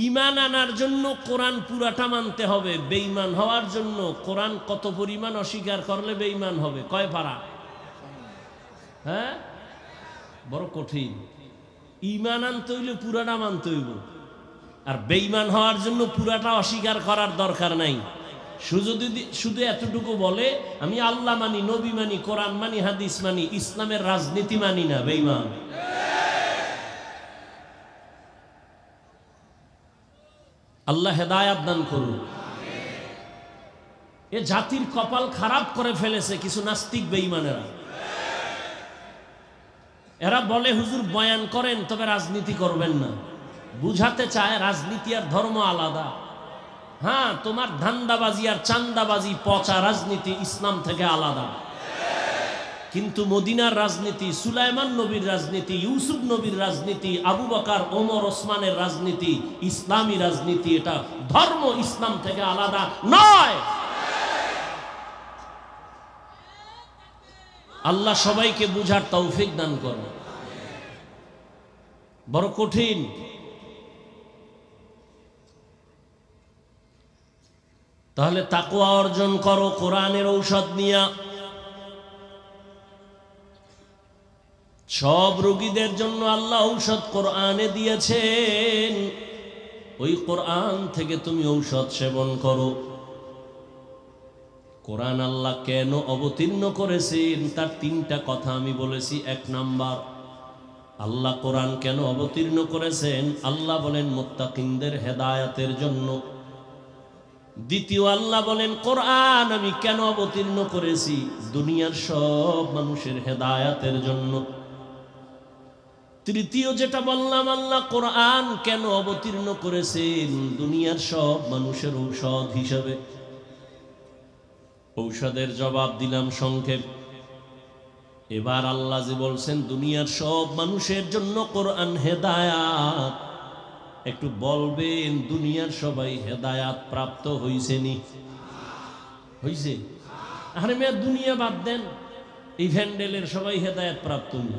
ঈমান আনার জন্য কোরআন পুরাটা মানতে হবে। বেঈমান হওয়ার জন্য কোরআন কত পরিমাণ অস্বীকার করলে বেঈমান হবে? কয় পারা? হ্যাঁ, বড় কঠিন। ঈমান আনতে হইলে পুরাটা মানতে হইব। আর বেঈমান হওয়ার জন্য পুরাটা অস্বীকার করার দরকার নাই। শুধু এতটুকু বলে আমি আল্লাহ মানি, নবী মানি, কোরআন মানি, হাদিস মানি, ইসলামের রাজনীতি মানি না, বেঈমান। আল্লাহ হেদায়েত দান করুন। এ জাতির কপাল খারাপ করে ফেলেছে কিছু নাস্তিক বেঈমানেরা। এরা বলে হুজুর বয়ান করেন তবে রাজনীতি করবেন না। বুঝাতে চায় রাজনীতি আর ধর্ম আলাদা। হ্যাঁ, তোমার ধান্দাবাজি আর চান্দাবাজি পচা রাজনীতি ইসলাম থেকে আলাদা। কিন্তু মদিনার রাজনীতি, সুলাইমান নবীর রাজনীতি, ইউসুফ নবীর রাজনীতি, আবু বকর ওমর ওসমানের রাজনীতি ইসলামী রাজনীতি। এটা ধর্ম ইসলাম থেকে আলাদা নয়। আল্লাহ সবাইকে বুঝার তৌফিক দান করুন। বড় কঠিন। তাহলে তাকওয়া অর্জন করো কোরআনের ঔষধ নিয়া। সব রোগীদের জন্য আল্লাহ ঔষধ কোরআনে দিয়েছেন। ওই কোরআন থেকে তুমি ঔষধ সেবন করো। কোরআন আল্লাহ কেন অবতীর্ণ করেছেন তার তিনটা কথা আমি বলেছি। এক নাম্বার, আল্লাহ কোরআন কেন অবতীর্ণ করেছেন? আল্লাহ বলেন মুত্তাকিনদের হেদায়েতের জন্য। দ্বিতীয়, আল্লাহ বলেন কোরআন আমি কেন অবতীর্ণ করেছি? দুনিয়ার সব মানুষের হেদায়েতের জন্য। তৃতীয় যেটা বললাম, আল্লাহ কোরআন কেন অবতীর্ণ করেছেন? দুনিয়ার সব মানুষের ঔষধ হিসাবে। ঔষধের জবাব দিলাম সংক্ষেপ। এবার আল্লাহ যে বলছেন দুনিয়ার সব মানুষের জন্য কোরআন হেদায়াত, একটু বলবেন দুনিয়ার সবাই হেদায়াত প্রাপ্ত হইছেনি? হইছে? আরে মেয়ে দুনিয়া বাদ দেন, এই ভ্যান্ডেলের সবাই হেদায়াত প্রাপ্ত না।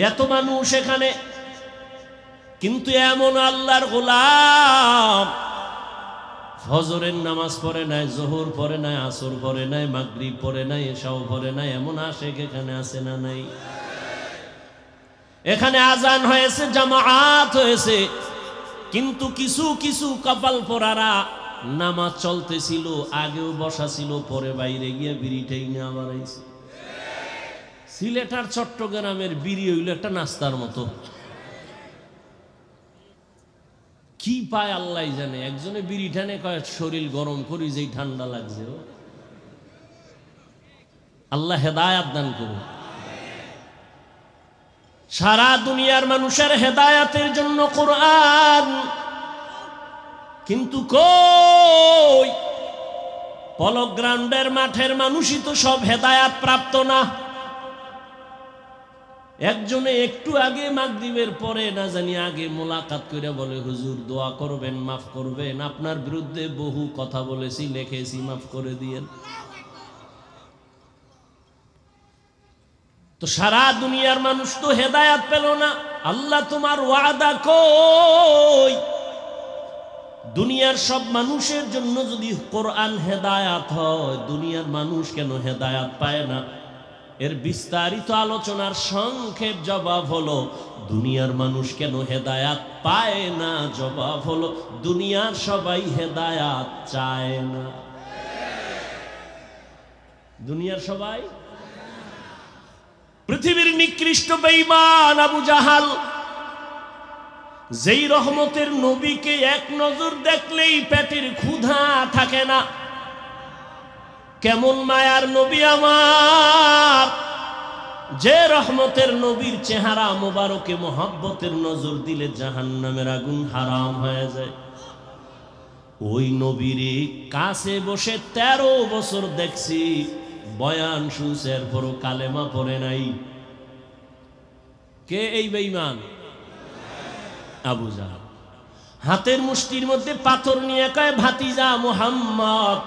এত মানুষ এখানে, কিন্তু এমন আল্লাহর গোলাম ফজরের নামাজ পড়ে নাই, জোহর পড়ে নাই, আসর পড়ে নাই, মাগরিব পড়ে নাই, এশাও পড়ে নাই, এমন আশেক এখানে আছে না নাই? এখানে আজান হয়েছে, জামাআত হয়েছে, কিন্তু কিছু কিছু কপাল পোড়ারা নামাজ চলতেছিল, আগেও বসা ছিল, পরে বাইরে গিয়ে বিড়িটাই নিয়ে আবার আইছে। সিলেট আর চট্টগ্রামের বিড়ি হইল একটা নাস্তার মতো, কি পায় আল্লাহ জানে। একজনে বিড়ি টানে কয় শরীর গরম করি, যেই ঠান্ডা লাগছে। আল্লাহ হেদায়াত দান করুন। সারা দুনিয়ার মানুষের হেদায়াতের জন্য কোরআন, কিন্তু কই পলো গ্রাউন্ডের মাঠের মানুষই তো সব হেদায়াত প্রাপ্ত না। একজনে একটু আগে মাগরিবের পরে না জানি আগে মোলাকাত করে বলে, হুজুর দোয়া করবেন, মাফ করবেন, আপনার বিরুদ্ধে বহু কথা বলেছি, লিখেছি, মাফ করে দিয়েন। তো সারা দুনিয়ার মানুষ তো হেদায়াত পেল না। আল্লাহ তোমার ওয়াদা কই? দুনিয়ার সব মানুষের জন্য যদি কোরআন হেদায়াত হয়, দুনিয়ার মানুষ কেন হেদায়াত পায় না? এর বিস্তারিত আলোচনার সংক্ষেপ জবাব হলো, দুনিয়ার মানুষ কেন হেদায়াত পায় না? জবাব হলো, দুনিয়ার সবাই হেদায়াত চায় না। দুনিয়ার সবাই, পৃথিবীর নিকৃষ্ট বেঈমান আবু জাহাল, যেই রহমতের নবীকে এক নজর দেখলেই পেটের ক্ষুধা থাকে না, কেমন মায়ার নবী আমার, যে রহমতের নবীর চেহারা মোবারকে মোহাব্বতের নজর দিলে জাহান্নামের আগুন হারাম হয়ে যায়। ওই নবীর কাছে বসে 13 বছর দেখছি, বয়ান শুনছে, এরপরও কালেমা পড়ে নাই। কে এই বেঈমান? আবু জাহাল। হাতের মুষ্টির মধ্যে পাথর নিয়ে কয়, ভাতিজা মুহাম্মদ,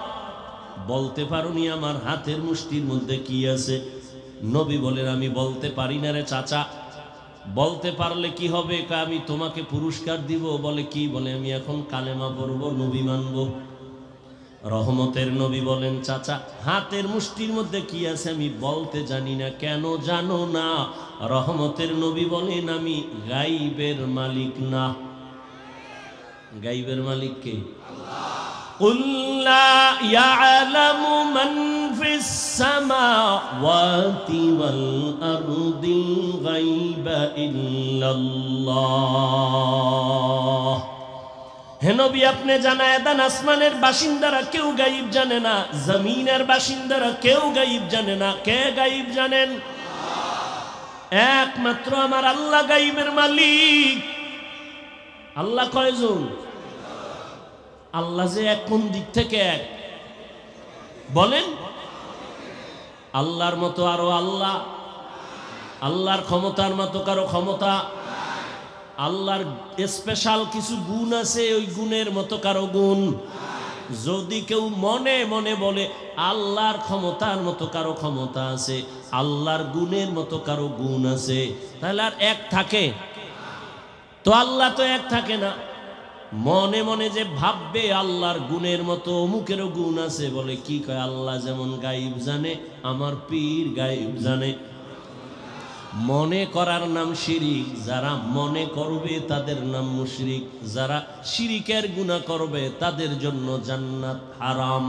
বলতে পারোনি আমার হাতের মুষ্টির মধ্যে কি আছে? নবী বলেন, আমি বলতে পারি না রে চাচা। বলতে পারলে কি হবে? আমি তোমাকে পুরস্কার দিব। বলে কি? বলে আমি এখন কালেমা পড়ব, নবী মানব। রহমতের নবী বলেন, চাচা হাতের মুষ্টির মধ্যে কি আছে আমি বলতে জানি না। কেন জানো না? রহমতের নবী বলেন, আমি গাইবের মালিক না। গাইবের মালিক কে? قُلْ لَا يَعْلَمُ مَنْ فِي السَّمَاوَاتِ وَالْأَرْضِ الْغَيْبَ إِلَّا اللَّهُ। হে নবী, আপনি জানায় দেন, আসমানের বাসিন্দারা কেউ গায়েব জানে না, জমিনের বাসিন্দারা কেউ গায়েব জানে না। কে গায়েব জানেন? একমাত্র আমার আল্লাহ গায়েবের মালিক। আল্লাহ কয়জন? আল্লাহ যে এক, কোন দিক থেকে এক বলেন? আল্লাহর মতো আরো আল্লাহ, আল্লাহর ক্ষমতার মতো কারো ক্ষমতা, আল্লাহর স্পেশাল কিছু গুণ আছে, ওই গুণের মতো কারো গুণ। যদি কেউ মনে মনে বলে আল্লাহর ক্ষমতার মতো কারো ক্ষমতা আছে, আল্লাহর গুণের মতো কারো গুণ আছে, তাহলে আর এক থাকে? তো আল্লাহ তো এক থাকে না। মনে মনে যে ভাববে আল্লাহর গুণের মতো অমুকেরও গুণ আছে, বলে কি কয়? আল্লাহ যেমন গায়েব জানে, আমার পীর গায়েব জানে। মনে করার নাম শিরিক। যারা মনে করবে তাদের নাম মুশরিক। যারা শিরিকের গুনাহ করবে তাদের জন্য জান্নাত হারাম।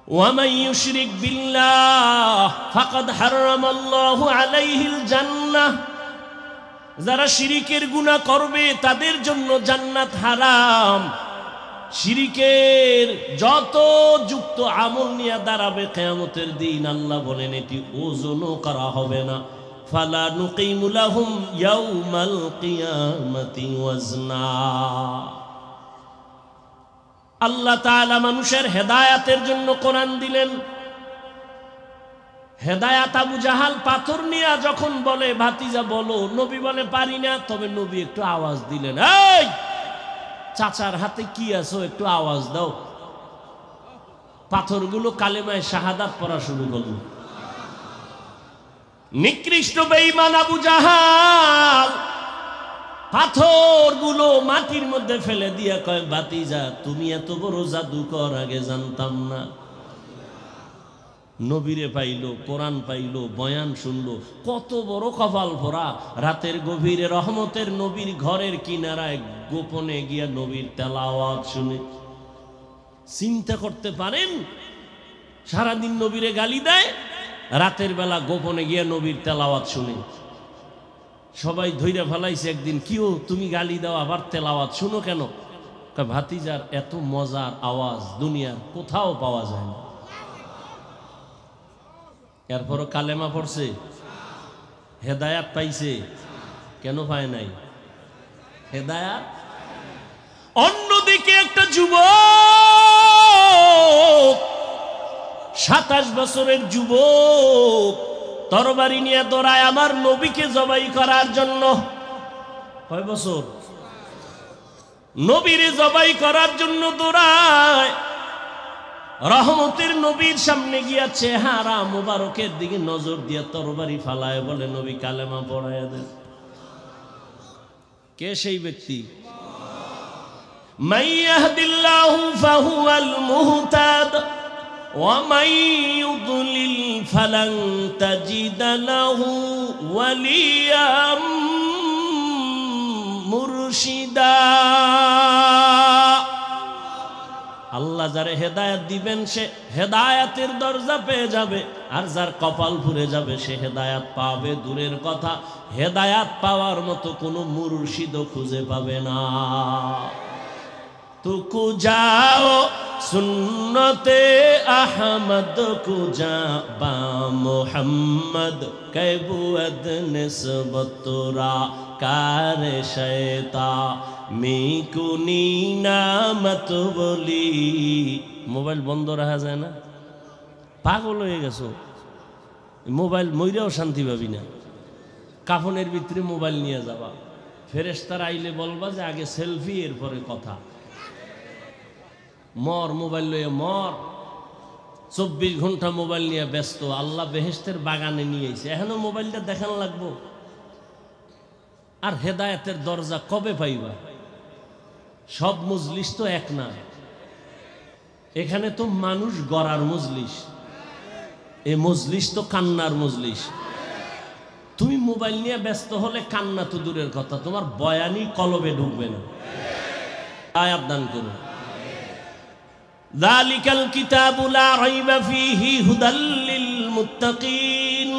ওয়া মান ইউশরিক বিল্লাহ ফাকাদ হারামাল্লাহু আলাইহিল জান্নাহ। যারা শিরিকের গুনাহ করবে তাদের জন্য জান্নাত হারাম। শিরিকের যত যুক্ত আমল নিয়ে দাঁড়াবে কিয়ামতের দিন, আল্লাহ বলেন এটি ওজনও করা হবে না। ফালা নুকিমু লাহুম ইয়াউমাল কিয়ামাতি ওয়াজনা। আল্লাহ তাআলা মানুষের হেদায়াতের জন্য কোরআন দিলেন। হেদায়াত আবু জাহাল পাথর নিয়ে যখন বলে ভাতিজা বলো, নবী বলে পারি না। তবে নবী একটু আওয়াজ দিলেন, এই চাচার হাতে কি আছো একটু আওয়াজ দাও। পাথরগুলো কালেমায়ে শাহাদাত পড়া শুরু করলো। নিকৃষ্ট বেঈমান আবু জাহাল পাথরগুলো মাটির মধ্যে ফেলে দিয়ে কয়, ভাতিজা তুমি এত বড় জাদুকর আগে জানতাম না। নবীরে পাইলো, কোরআন পাইলো, বয়ান শুনলো, কত বড় কপাল ভরা। রাতের গভীরে রহমতের নবীর ঘরের কিনারায় গোপনে গিয়া নবীর তেলাওয়াত শুনে। চিন্তা করতে পারেন, সারাদিন নবীরে গালি দেয়, রাতের বেলা গোপনে গিয়া নবীর তেলাওয়াত শুনে। সবাই ধৈর্য ফেলাইছে একদিন, কিও তুমি গালি দাও আবার তেলাওয়াত শুনো কেন? ভাতিজার এত মজার আওয়াজ দুনিয়ার কোথাও পাওয়া যায় না। এরপরও কালেমা পড়ছে, হেদায়াত পাইছে। কেন পায় নাই হেদায়াত? অন্যদিকে একটা যুবক, 27 বছরের যুবক, তরবারি নিয়ে দৌড়ায় আমার নবীকে জবাই করার জন্য। কয় বছর? নবীরে জবাই করার জন্য দৌড়ায়। রহমতের নবীর সামনে গিয়া চেহারা মুবারকের দিকে নজর দিয়া তরবারি ফালায়, বলে নবী কালেমা পড়াইয়া দেন। কে সেই ব্যক্তি? মান ইয়াহদিল্লাহু ফাহুয়াল মুহতাদ ওয়া মান ইউদ্লিল ফালান তাজিদা লাহু ওয়ালিয়াম মুরশিদা। আল্লাহ যারে হেদায়াত দিবেন সে হেদায়াতের দরজা পেয়ে যাবে, আর যার কপাল পুড়ে যাবে সে হেদায়াত পাবে দূরের কথা, হেদায়াত পাওয়ার মতো কোনো মুর্শিদও খুঁজে পাবে না। তু কুজাও সুন্নতে আহমদ কুজা বা মোহাম্মদ কৈবুয়দ নিসবতুরা কারে শয়তা মিকুনি নামত বলি। মোবাইল বন্ধ রাখা যায় না? পাগল হয়ে গেছো, মোবাইল মইরাও শান্তি পাবি না। কাফনের ভিতরে মোবাইল নিয়ে যাবা, ফেরেশতারা আইলে বলবা যে আগে সেলফি এরপরে কথা। মর, মোবাইল লইয়া মর। 24 ঘন্টা মোবাইল নিয়ে ব্যস্ত। আল্লাহ বেহেশতের বাগানে নিয়ে এসে এখনো মোবাইলটা দেখান লাগবো? আর হেদায়েতের দরজা কবে পাইবা? সব মজলিস তো এক না, এখানে তো মানুষ গড়ার মজলিস, এ মজলিস তো কান্নার মজলিস। তুমি মোবাইল নিয়ে ব্যস্ত হলে কান্না তো দূরের কথা, তোমার বয়ানি কলবে ঢুকবে না। আয়াত দান করুন। যালিকাল কিতাবু লা রাইবা ফীহি হুদাল লিল মুত্তাকিন।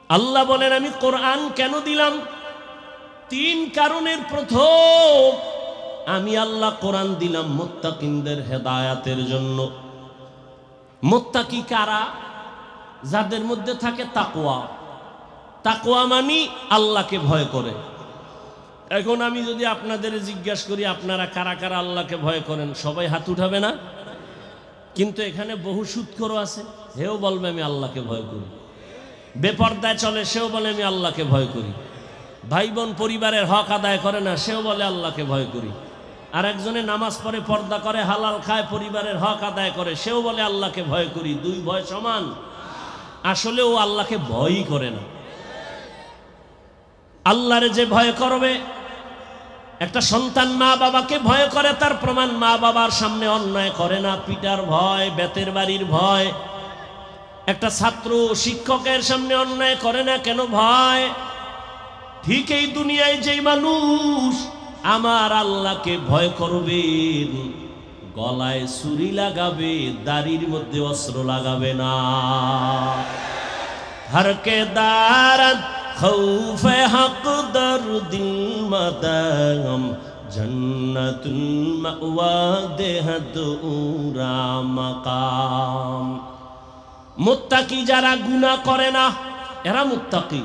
আল্লাহ বলেন আমি কোরআন কেন দিলাম? 3 কারণের প্রথম, আমি আল্লাহ কোরআন দিলাম মুত্তাকিনদের হেদায়াতের জন্য। মুত্তাকি কারা? যাদের মধ্যে থাকে তাকওয়া। তাকওয়া মানে আল্লাহকে ভয় করে। এখন আমি যদি আপনাদের জিজ্ঞাসা করি আপনারা কারা কারা আল্লাহকে ভয় করেন, সবাই হাত উঠাবে না? কিন্তু এখানে বহু সুদখোর আছে, হেও বলবে আমি আল্লাহকে ভয় করি। বেপরদায় চলে, সেও বলে আমি আল্লাহকে ভয় করি। ভাই বোন পরিবারের হক আদায় করে না, সেও বলে আল্লাহকে ভয় করি। আর একজনে নামাজ পড়ে, পর্দা করে, হালাল খায়, পরিবারের হক আদায় করে, সেও বলে আল্লাহকে ভয় করি। 2 ভয় সমান? আসলে ও আল্লাহকে ভয়ই করে না। আল্লাহরে যে ভয় করবে, একটা সন্তান মা বাবাকে ভয় করে, তার প্রমাণ মা বাবার সামনে অন্যায় করে না, পিটার ভয়, বেতের বাড়ির ভয়। একটা ছাত্র শিক্ষকের সামনে অন্যায় করে না, কেন ভয়? ঠিক এই দুনিয়ায় যেই মানুষ আমার আল্লাহকে ভয় করবে, গলায় ছুরি লাগাবে, দাড়ির মধ্যে অস্ত্র লাগাবে না। হরকে দারাত খৌফে হক দরদিল মাদাম জন্নাতুল মাওয়া দেহদ উরা মাকাম। মুত্তাকি যারা গুনাহ করে না, এরা মুত্তাকি।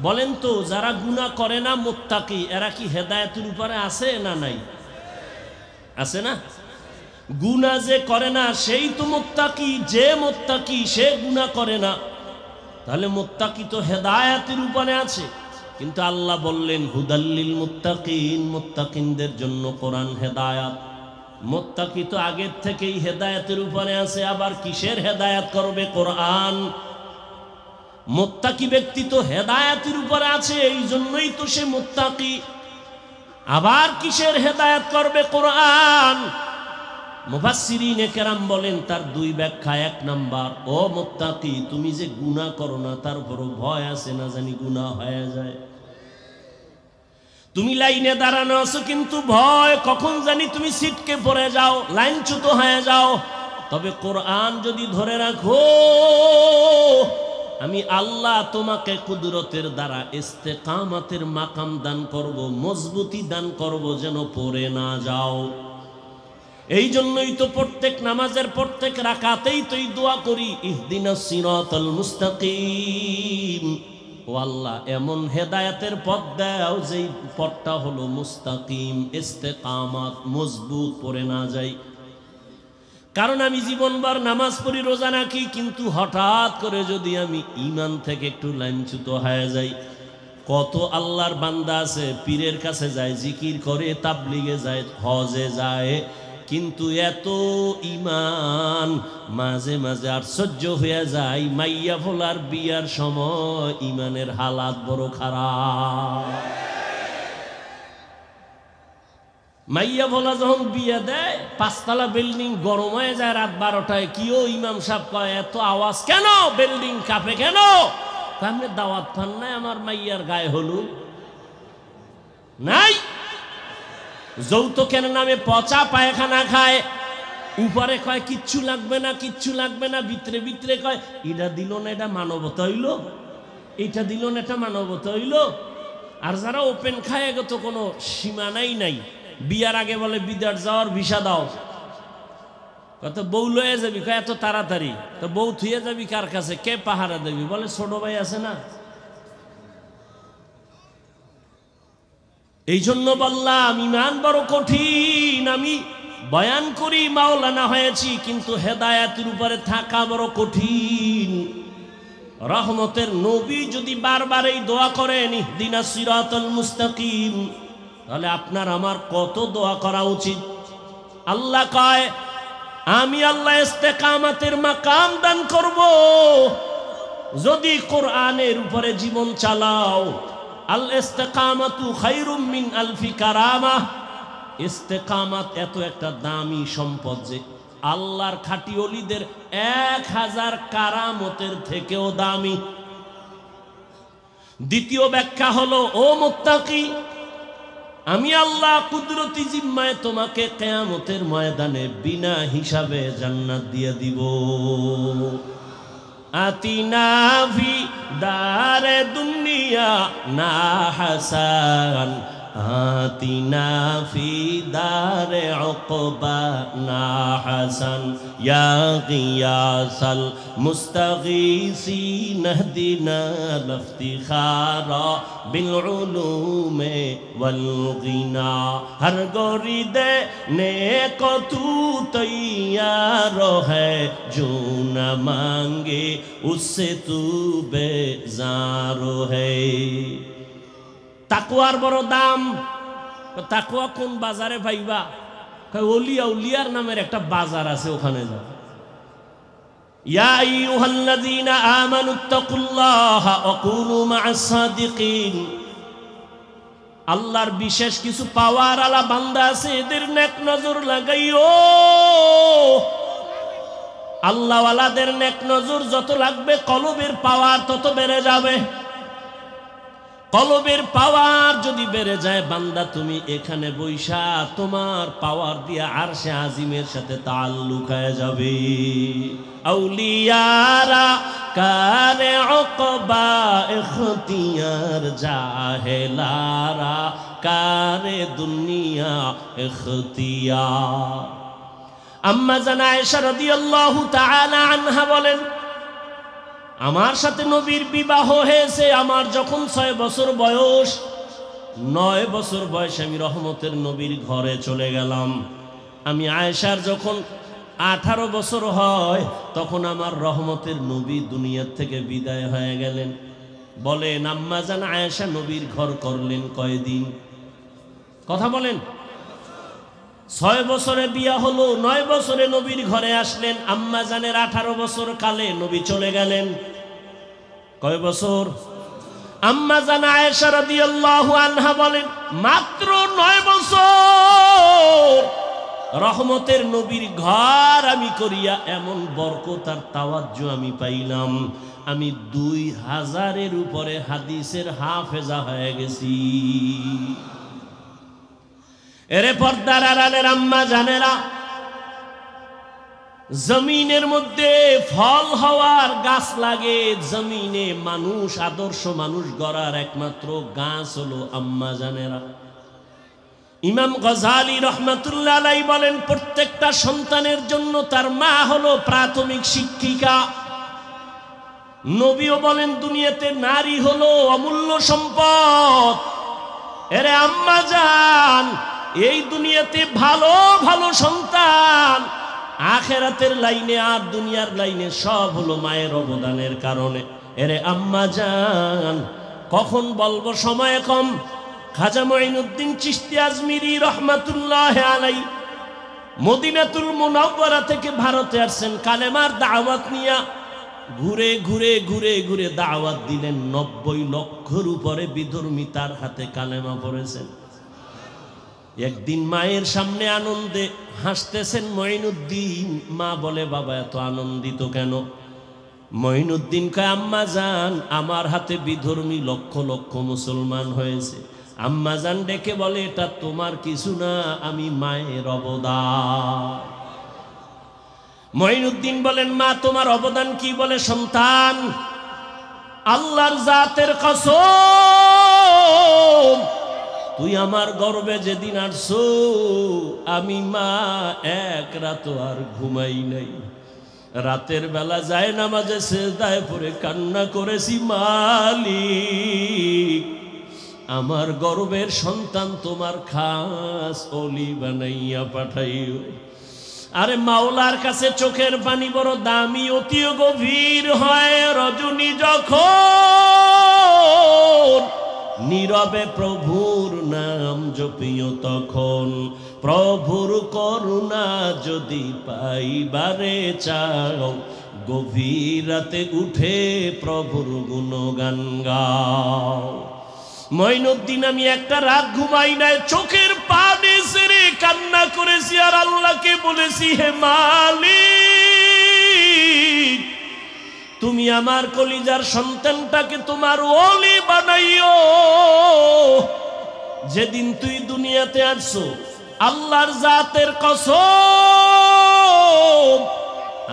বলেন তো যারা গুনাহ করে না মুত্তাকি, এরা কি হেদায়েতের উপরে আছে না নাই? আছে না? গুনাহ যে করে না সেই তো মুত্তাকি, যে মুত্তাকি সে গুনাহ করে না, তাহলে মুত্তাকি তো হেদায়েতের উপরে আছে। কিন্তু আল্লাহ বললেন হুদাল্লিল মুত্তাকিন, মুত্তাকিনদের জন্য কোরআন হেদায়েত। মুত্তাকি তো আগের থেকেই হেদায়েতের উপরে আছে, আবার কিসের হেদায়েত করবে? কোরআন। মুত্তাকি ব্যক্তি তো হেদায়েতের উপরে আছে, এই জন্যই তো সে মুত্তাকি। আবার কিসের হেদায়েত করবে? কোরআন। মুফাসসিরিনে কেরাম বলেন তার দুই ব্যাখ্যা। এক নাম্বার, ও মুত্তাকি, তুমি যে গুনাহ করো না তার উপর ভয় আছে না জানি গুনাহ হয়ে যায়। তুমি লাইনে দাঁড়ানো আছো কিন্তু ভয় কখন জানি তুমি ছিটকে পড়ে যাও, লাইনচ্যুত হয়ে যাও। তবে কোরআন যদি ধরে রাখো, আমি আল্লাহ তোমাকে কুদরতের দ্বারা ইস্তেকামাতের মাকাম দান করব, মজবুতি দান করব, যেন পড়ে না যাও। এই জন্যই তো প্রত্যেক নামাজের প্রত্যেক রাকাতেই তো এই দোয়া করি, ইহদিনাস সিরাতাল মুস্তাকিম। ও আল্লাহ, এমন হেদায়েতের পথ দাও যেই পথটা হলো মুস্তাকিম, ইস্তেকামাত, মজবুত, পড়ে না যাই। কারণ আমি জীবনভর নামাজ পড়ি, রোজা রাখি, কিন্তু হঠাৎ করে যদি আমি ঈমান থেকে একটু লাইনচ্যুত হয়ে যাই। কত আল্লাহর বান্দা আছে পীরের কাছে যায়, জিকির করে, তাবলিগে যায়, হজে যায়, কিন্তু এত ঈমান মাঝে মাঝে আশ্চর্য হয়ে যায়। মাইয়া ফোলার বিয়ার সময় ঈমানের হালাত বড় খারাপ। মাইয়া ভোলা যখন বিয়ে দেয়, 5 তলা বিল্ডিং গরম হয়ে যায় রাত 12টায়। কিও ইমাম সাহেব কয় এত আওয়াজ কেন, বিল্ডিং কাঁপে কেন? আপনি দাওয়াত পান নাই আমার মাইয়ার গায়ে হলুদ নাই? যৌতুকের নামে পচা পায়খানা খায়, উপরে কয় কিচ্ছু লাগবে না, কিচ্ছু লাগবে না, ভিতরে ভিতরে কয় এটা দিল না এটা মানবতা হইল, এটা দিল না এটা মানবতা হইল। আর যারা ওপেন খায় এগো তো কোনো সীমানাই নাই। বিয়ার আগে বলে বিদেশ যাওয়ার ভিসা দাও, কত বউ লয়ে যাবি, কয় এত তাড়াতাড়ি? তো বউ থুয়ে যাবি কার কাছে? কে পাহারা দেবি? বলে ছোট ভাই আছে না। এই জন্য বললাম ঈমান বড় কঠিন। আমি বয়ান করি মাওলানা হয়েছি, কিন্তু হেদায়েতের উপরে থাকা বড় কঠিন। রহমতের নবী যদি বারবার এই দোয়া করেন ইহদিনাস সিরাতাল মুস্তাকিম, তাহলে আপনার আমার কত দোয়া করা উচিত। আল্লাহ কয় আমি আল্লাহ ইস্তেকামাতের মাকাম দান করব যদি কোরআনের উপরে জীবন চালাও। আল ইস্তেকামাতু খায়রুম মিন আলফি কারামাহ। ইস্তেকামাত এত একটা দামি সম্পদ যে আল্লাহর খাঁটি ওলিদের 1000 কারামতের থেকেও দামি। দ্বিতীয় ব্যাখ্যা হলো, ও মুত্তাকি, আমি আল্লাহ কুদরতি জিম্মায় তোমাকে কিয়ামতের ময়দানে বিনা হিসাবে জান্নাত দিয়ে দিব। আতিনা ফি দারে দুনিয়া না হাসান, আতিনা ফি দারে উকবা না হাসান, ইয়া গিয়াসাল মুস্তাগীসিন ইহদিনা লিফতিখারা বিল উলুমে ওয়াল গিনা। হর গোরি দেনে কো তু তৈয়ার হ্যায়, जो न मांगे उससे तू बेजार है। তাকওয়ার বড় দাম। তাকওয়া কোন বাজারে পাইবা? ওলিয়া উলিয়ার নামের একটা বাজার আছে, ওখানে যাও। ইয়া আইয়ুহাল্লাযীনা আমানুত্তাকুল্লাহা ওয়া কুনু মা'আস সাদিকিন। আল্লাহর বিশেষ কিছু পাওয়ার আলা বান্দা আছে, এদের নেক নজর লাগাইও। আল্লাহওয়ালাদের নেক নজর যত লাগবে, কলবের পাওয়ার তত বেড়ে যাবে। কলবের পাওয়ার যদি বেড়ে যায়, বান্দা তুমি এখানে বৈশা তোমার পাওয়ার দিয়া আরশে আজিমের সাথে তাল্লুক হয়ে যাবে। আউলিয়ারা কারে উকবা ইখতিয়ার, জাহেলারা কারে দুনিয়া ইখতিয়ার। আম্মা জান আয়েশা রাদিয়াল্লাহু তাআলা আনহা বলেন, আমার সাথে নবীর বিবাহ হয়েছে আমার যখন 6 বছর বয়স। 9 বছর বয়সে আমি রহমতের নবীর ঘরে চলে গেলাম। আমি আয়েশার যখন 18 বছর হয় তখন আমার রহমতের নবী দুনিয়ার থেকে বিদায় হয়ে গেলেন। বলেন আম্মা জান আয়েশা নবীর ঘর করলেন কয়দিন? কথা বলেন। 6 বছরে বিয়া হলো, 9 বছরে নবীর ঘরে আসলেন। আম্মা জানের 18 বছর কালে নবী চলে গেলেন। কয় বছর? আম্মা জান আয়েশা রাদিয়াল্লাহু আনহা বলেন মাত্র 9 বছর রহমতের নবীর ঘর আমি করিয়া এমন বরকত আর তাওয়াজ্জু আমি পাইলাম, আমি 2000-এর উপরে হাদিসের হাফেজা হয়ে গেছি। এরে পর্দার আড়ালের আম্মা জানেরা, জমিনের মধ্যে ফল হওয়ার গাছ লাগে, জমিনে মানুষ আদর্শ মানুষ গড়ার একমাত্র গাছ হলো আম্মা জানেরা। ইমাম গজালি রহমাতুল্লাহ আলাইহি বলেন প্রত্যেকটা সন্তানের জন্য তার মা হলো প্রাথমিক শিক্ষিকা। নবীও বলেন দুনিয়াতে নারী হলো অমূল্য সম্পদ। এরে আম্মা জান, এই দুনিয়াতে ভালো ভালো সন্তান আখেরাতের লাইনে আর দুনিয়ার লাইনে সব হলো মায়ের অবদানের কারণে। এরে আম্মা জান, কখন বলবো সময় কম। খাজা মঈনুদ্দিন চিশতি আজমিরি রহমাতুল্লাহ আলাইহি মদিনাতুল মুনাওয়ারা থেকে ভারতে আসছেন কালেমার দাওয়াত নিয়া। ঘুরে ঘুরে ঘুরে ঘুরে দাওয়াত দিলেন। 90 লক্ষের উপরে বিধর্মী তার হাতে কালেমা পড়েছেন। একদিন মায়ের সামনে আনন্দে হাসতেছেন মঈনুদ্দিন। মা বলে বাবা এত আনন্দিত কেন? মঈনুদ্দিন কয় আম্মা জান আমার হাতে বিধর্মী লক্ষ লক্ষ মুসলমান হয়েছে। আম্মা জান ডেকে বলে এটা তোমার কিছু না, আমি মায়ের অবদান। মঈনুদ্দিন বলেন মা তোমার অবদান কি? বলে সন্তান আল্লাহর জাতের কসম, তুই আমার গর্বে যেদিন আসছো আমি মা এক রাত আর ঘুমাই নাই। রাতের বেলা যায় নামাজে সিজদায় পড়ে কান্না করেছি, মালিক আমার গর্বের সন্তান তোমার খাস ওলি বানাইয়া পাঠাইও। আরে মাওলার কাছে চোখের পানি বড় দামি, অতি গভীর হয় রজনী যখন নীরবে প্রভুর নাম জপিও তখন। প্রভুর করুণা যদি পাইবারে চাও গভীর রাতে উঠে প্রভুর গুণগান গাও। মঈনুদ্দিন আমি একটা রাত ঘুমাই নাই, চোখের পানি ছেড়ে কান্না করেছি আর আল্লাহকে বলেছি হে মালিক তুমি আমার কলিজার সন্তানটাকে তোমার ওলি বানাইও। যেদিন তুই দুনিয়াতে আসছো আল্লাহর জাতের কসম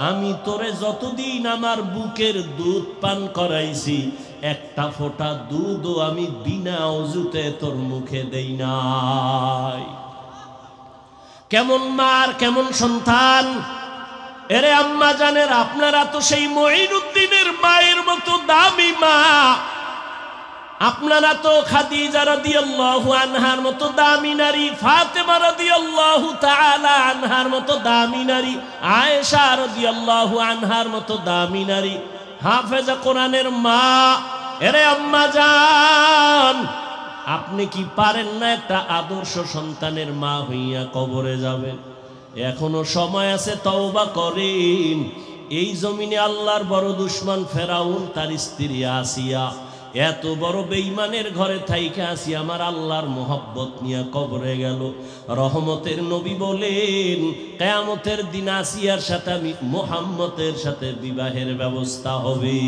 আমি তোরে যতদিন আমার বুকের দুধ পান করাইছি একটা ফোঁটা দুধও আমি বিনা ওযুতে তোর মুখে দেই নাই। কেমন মার কেমন সন্তান। এরে আম্মা জানের আপনারা তো সেই মঈনুদ্দিনের মায়ের মতো দামি মা, আপনারা তো খাদিজা রাদিয়াল্লাহু আনহার মতো দামি নারী, ফাতেমা রাদিয়াল্লাহু তাআলা আনহার মতো দামি নারী, আয়েশা রাদিয়াল্লাহু আনহার মতো দামি নারী, হাফেজা কোরআনের মা। এরে আম্মা জান আপনি কি পারেন না একটা আদর্শ সন্তানের মা হইয়া কবরে যাবেন? এখনো সময় আছে, তওবা করেন। এই জমিনে আল্লাহর বড় দুশমন ফেরাউন তার স্ত্রী আসিয়া এত বড় বেঈমানের ঘরে থাইকে আসি আমার আল্লাহর মোহব্বত নিয়ে কবরে গেল। রহমতের নবী বলেন কিয়ামতের দিন আসিয়ার সাথে আমি মুহাম্মদের সাথে বিবাহের ব্যবস্থা হবে।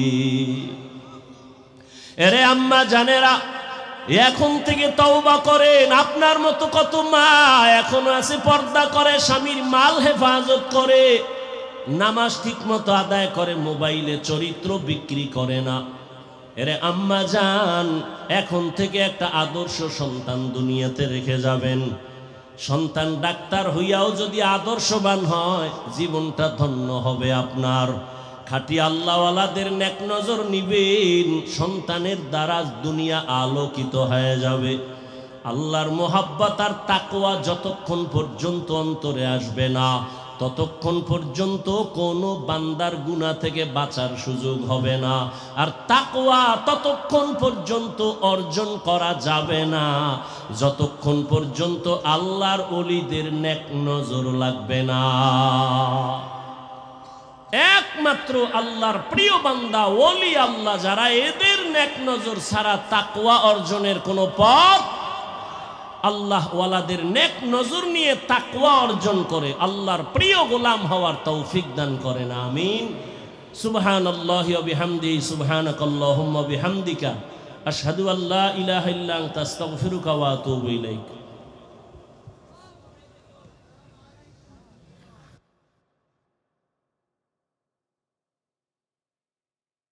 এরে আম্মা জানেরা এখন থেকে তওবা করেন। আপনার মতো কত মা এখনো আছে পর্দা করে, স্বামীর মাল হেফাজত করে, নামাজ ঠিক মতো আদায় করে, মোবাইলে চরিত্র বিক্রি করে না। এরে আম্মা জান এখন থেকে একটা আদর্শ সন্তান দুনিয়াতে রেখে যাবেন। সন্তান ডাক্তার হইয়াও যদি আদর্শবান হয় জীবনটা ধন্য হবে আপনার। খাঁটি আল্লাহওয়ালাদের নেক নজর নিবেন, সন্তানের দ্বারা দুনিয়া আলোকিত হয়ে যাবে। আল্লাহর মোহাব্বত আর তাকওয়া যতক্ষণ পর্যন্ত অন্তরে আসবে না, ততক্ষণ পর্যন্ত কোনো বান্দার গুনাহ থেকে বাঁচার সুযোগ হবে না। আর তাকওয়া ততক্ষণ পর্যন্ত অর্জন করা যাবে না যতক্ষণ পর্যন্ত আল্লাহর ওলিদের নেক নজর লাগবে না। একমাত্র আল্লাহর প্রিয় বান্দা ওলি আল্লাহ যারা, এদের নেক নজর ছাড়া তাকওয়া অর্জনের কোনো পথ, আল্লাহ ওয়ালাদের নেক নজর নিয়ে তাকওয়া অর্জন করে আল্লাহর প্রিয় গোলাম হওয়ার তৌফিক দান করেন। আমিন। সুবহানাল্লাহি ওয়া বিহামদিহি, সুবহানাকাল্লাহুম্মা বিহামদিকা, আশহাদু আল্লা ইলাহা ইল্লা আনতা, আস্তাগফিরুকা ওয়া আতুবু ইলাইক।